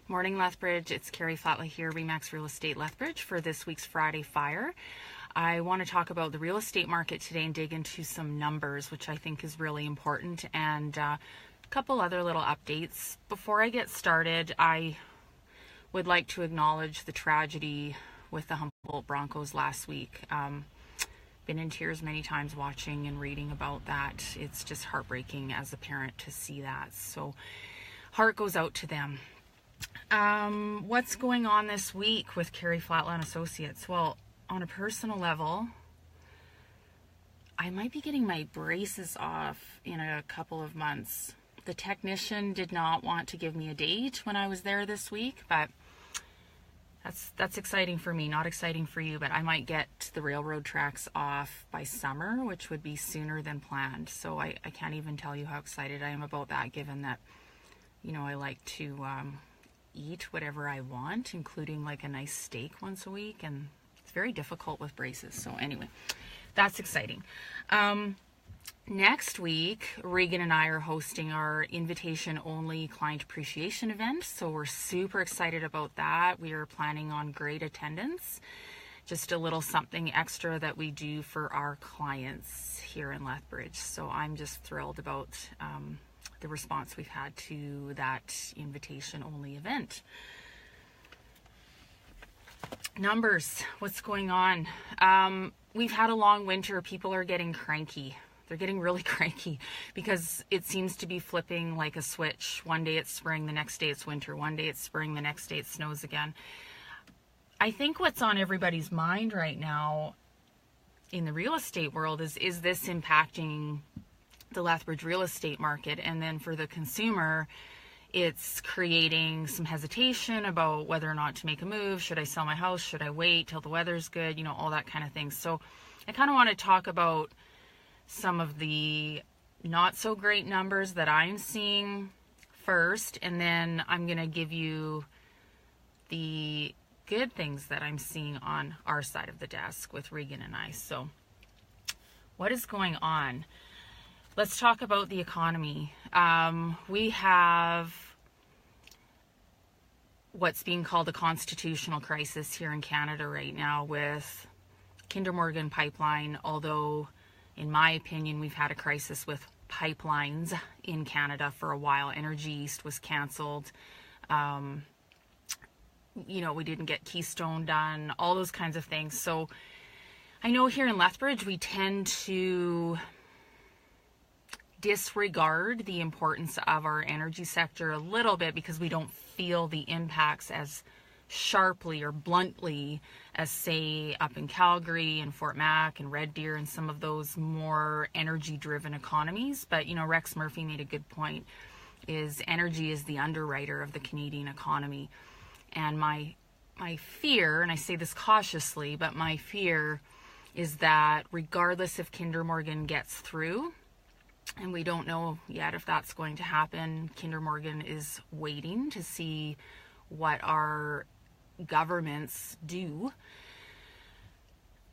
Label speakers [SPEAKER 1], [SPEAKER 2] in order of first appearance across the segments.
[SPEAKER 1] Morning, Lethbridge. It's Karri Flatla here, Remax Real Estate Lethbridge, for this week's Friday Fire. I want to talk about the real estate market today and dig into some numbers, which I think is really important, and a couple other little updates. Before I get started, I would like to acknowledge the tragedy with the Humboldt Broncos last week. Been in tears many times watching and reading about that. It's just heartbreaking as a parent to see that. So heart goes out to them. What's going on this week with Karri Flatla and Associates? Well, on a personal level, I might be getting my braces off in a couple of months. The technician did not want to give me a date when I was there this week, but that's exciting for me, not exciting for you, but I might get the railroad tracks off by summer, which would be sooner than planned. So I can't even tell you how excited I am about that, given that, I like to eat whatever I want, including like a nice steak once a week, and it's very difficult with braces. So anyway, that's exciting. Next week, Regan and I are hosting our invitation-only client appreciation event, so we're super excited about that. We are planning on great attendance, just a little something extra that we do for our clients here in Lethbridge. So I'm just thrilled about the response we've had to that invitation-only event. Numbers, what's going on? We've had a long winter. People are getting cranky. They're getting really cranky because it seems to be flipping like a switch. One day it's spring, the next day it's winter. One day it's spring, the next day it snows again. I think what's on everybody's mind right now in the real estate world is this impacting the Lethbridge real estate market? And then for the consumer, it's creating some hesitation about whether or not to make a move. Should I sell my house? Should I wait till the weather's good? All that kind of thing. So I kind of want to talk about some of the not so great numbers that I'm seeing first, and then I'm going to give you the good things that I'm seeing on our side of the desk with Regan and I. So what is going on? Let's talk about the economy. We have what's being called a constitutional crisis here in Canada right now with Kinder Morgan pipeline, although in my opinion, we've had a crisis with pipelines in Canada for a while. Energy East was canceled. We didn't get Keystone done, all those kinds of things. So I know here in Lethbridge, we tend to disregard the importance of our energy sector a little bit because we don't feel the impacts as sharply or bluntly as, say, up in Calgary and Fort Mac and Red Deer and some of those more energy-driven economies. But, Rex Murphy made a good point, is energy is the underwriter of the Canadian economy. And my fear, and I say this cautiously, but my fear is that regardless if Kinder Morgan gets through, and we don't know yet if that's going to happen, Kinder Morgan is waiting to see what our governments do.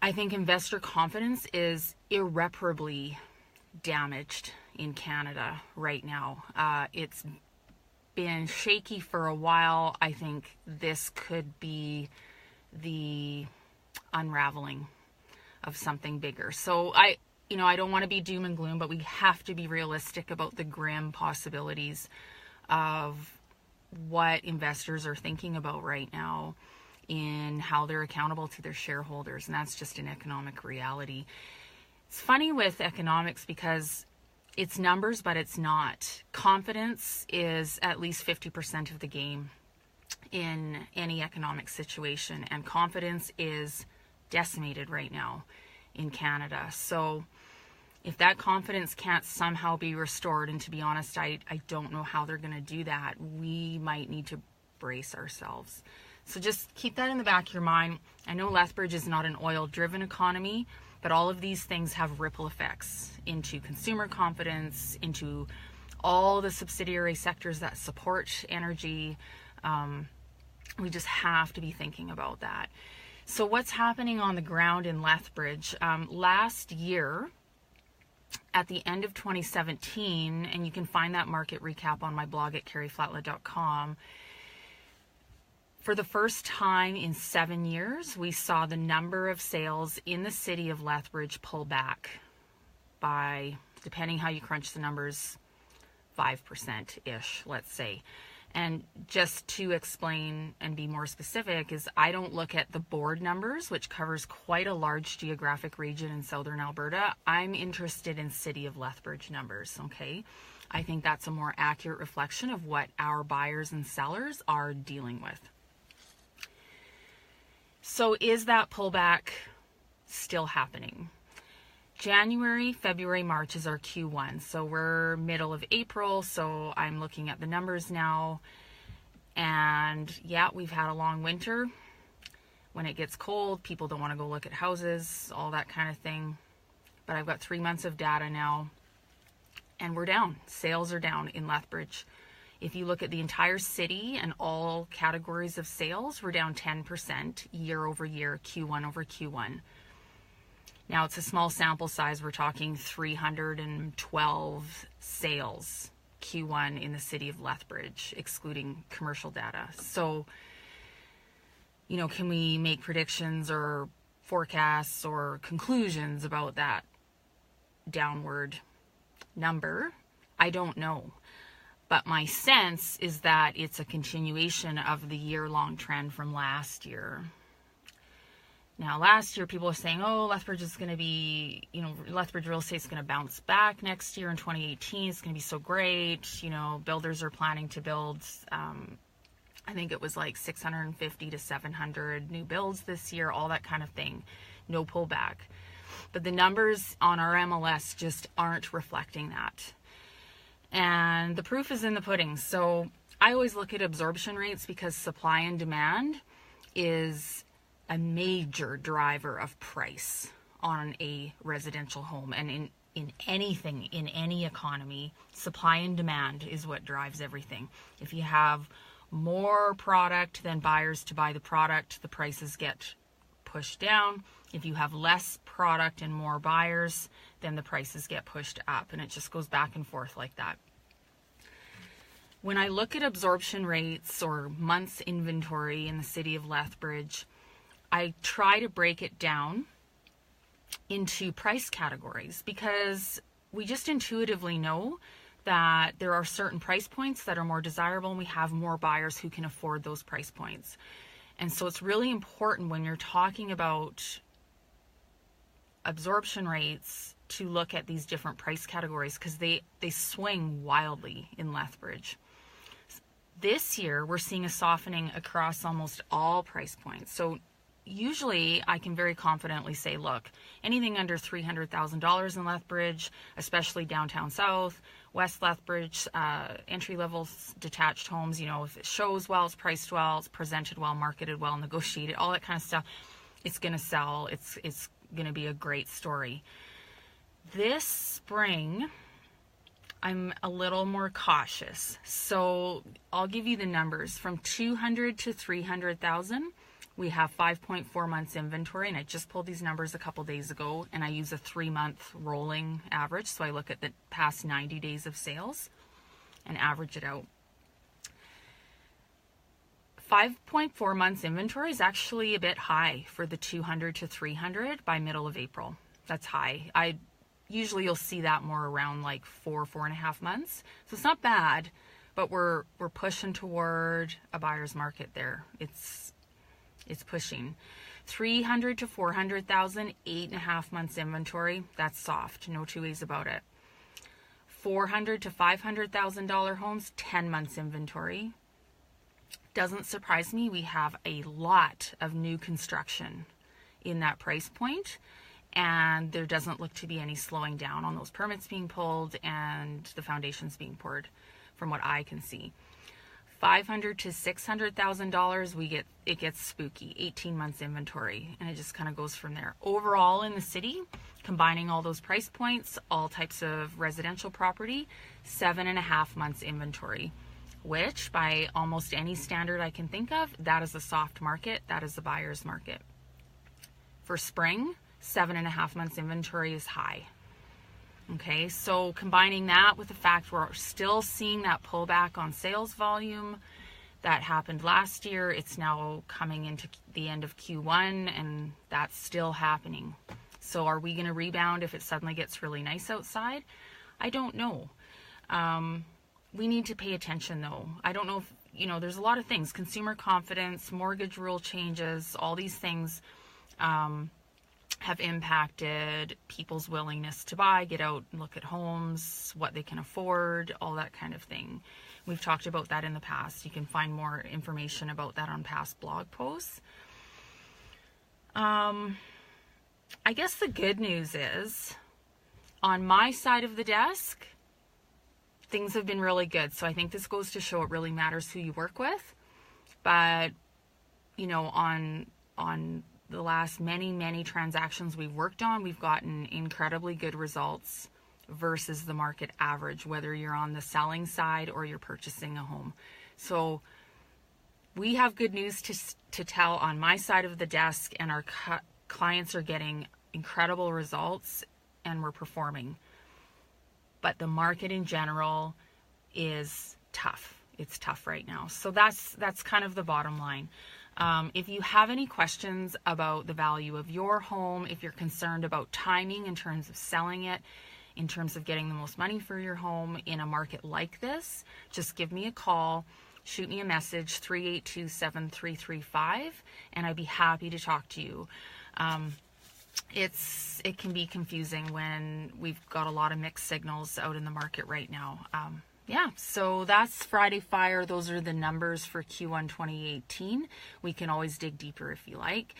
[SPEAKER 1] I think investor confidence is irreparably damaged in Canada right now. It's been shaky for a while. I think this could be the unraveling of something bigger. So I don't want to be doom and gloom, but we have to be realistic about the grim possibilities of what investors are thinking about right now in how they're accountable to their shareholders. And that's just an economic reality. It's funny with economics because it's numbers, but it's not. Confidence is at least 50% of the game in any economic situation. And confidence is decimated right now in Canada. So if that confidence can't somehow be restored, and to be honest, I don't know how they're going to do that, we might need to brace ourselves. So just keep that in the back of your mind. I know Lethbridge is not an oil-driven economy, but all of these things have ripple effects into consumer confidence, into all the subsidiary sectors that support energy. We just have to be thinking about that. So what's happening on the ground in Lethbridge? Last year, at the end of 2017, and you can find that market recap on my blog at karriflatla.com, For the first time in 7 years, we saw the number of sales in the city of Lethbridge pull back by, depending how you crunch the numbers, 5%-ish, let's say. And just to explain and be more specific is I don't look at the board numbers, which covers quite a large geographic region in southern Alberta. I'm interested in city of Lethbridge numbers, okay? I think that's a more accurate reflection of what our buyers and sellers are dealing with. So is that pullback still happening? January, February, March is our Q1. So we're middle of April. So I'm looking at the numbers now. And yeah, we've had a long winter. When it gets cold, people don't want to go look at houses, all that kind of thing. But I've got 3 months of data now. And we're down. Sales are down in Lethbridge. If you look at the entire city and all categories of sales, we're down 10% year over year, Q1 over Q1. Now, it's a small sample size. We're talking 312 sales Q1 in the city of Lethbridge, excluding commercial data. So, you know, can we make predictions or forecasts or conclusions about that downward number? I don't know. But my sense is that it's a continuation of the year-long trend from last year. Now, last year, people were saying, oh, Lethbridge is going to be, you know, Lethbridge real estate is going to bounce back next year in 2018. It's going to be so great. You know, builders are planning to build, I think it was like 650 to 700 new builds this year, all that kind of thing. No pullback. But the numbers on our MLS just aren't reflecting that. And the proof is in the pudding. So I always look at absorption rates because supply and demand is a major driver of price on a residential home. And in anything, in any economy, supply and demand is what drives everything. If you have more product than buyers to buy the product, the prices get pushed down. If you have less product and more buyers, then the prices get pushed up. And it just goes back and forth like that. When I look at absorption rates or months inventory in the city of Lethbridge, I try to break it down into price categories because we just intuitively know that there are certain price points that are more desirable and we have more buyers who can afford those price points. And so it's really important when you're talking about absorption rates to look at these different price categories because they swing wildly in Lethbridge. This year, we're seeing a softening across almost all price points. So usually I can very confidently say, look, anything under $300,000 in Lethbridge, especially downtown south, West Lethbridge, entry-level detached homes, you know, if it shows well, it's priced well, it's presented well, marketed well, negotiated, all that kind of stuff, it's going to sell. It's going to be a great story. This spring, I'm a little more cautious. So I'll give you the numbers. From 200 to 300,000, we have 5.4 months inventory, and I just pulled these numbers a couple days ago, and I use a 3-month rolling average. So I look at the past 90 days of sales and average it out. 5.4 months inventory is actually a bit high for the 200 to 300 by middle of April. That's high. Usually you'll see that more around like 4.5 months. So it's not bad, but we're pushing toward a buyer's market there. It's pushing. 300 to 400,000, 8.5 months inventory. That's soft. No two ways about it. $400,000 to $500,000 homes, 10 months inventory. Doesn't surprise me. We have a lot of new construction in that price point, and there doesn't look to be any slowing down on those permits being pulled and the foundations being poured from what I can see. $500,000 to $600,000, it gets spooky. 18 months inventory, and it just kind of goes from there. Overall in the city, combining all those price points, all types of residential property, 7.5 months inventory, which by almost any standard I can think of, that is a soft market. That is the buyer's market. For spring, 7.5 months inventory is high. Okay, so combining that with the fact we're still seeing that pullback on sales volume, that happened last year. It's now coming into the end of Q1, and that's still happening. So are we going to rebound if it suddenly gets really nice outside? I don't know. We need to pay attention though. I don't know if, there's a lot of things, consumer confidence, mortgage rule changes, all these things have impacted people's willingness to buy, get out and look at homes, what they can afford, all that kind of thing. We've talked about that in the past. You can find more information about that on past blog posts. I guess the good news is, on my side of the desk, things have been really good. So I think this goes to show it really matters who you work with. But, on the last many transactions we've worked on, we've gotten incredibly good results versus the market average, whether you're on the selling side or you're purchasing a home. So we have good news to tell on my side of the desk, and our clients are getting incredible results and we're performing. But the market in general is tough. It's tough right now. So that's kind of the bottom line. If you have any questions about the value of your home, if you're concerned about timing in terms of selling it, in terms of getting the most money for your home in a market like this, just give me a call, shoot me a message, 382-7335, and I'd be happy to talk to you. It can be confusing when we've got a lot of mixed signals out in the market right now. So that's Friday Fire. Those are the numbers for Q1 2018. We can always dig deeper if you like.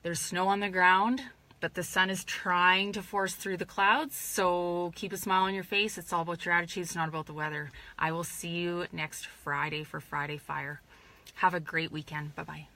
[SPEAKER 1] There's snow on the ground, but the sun is trying to force through the clouds. So keep a smile on your face. It's all about your attitude. It's not about the weather. I will see you next Friday for Friday Fire. Have a great weekend. Bye-bye.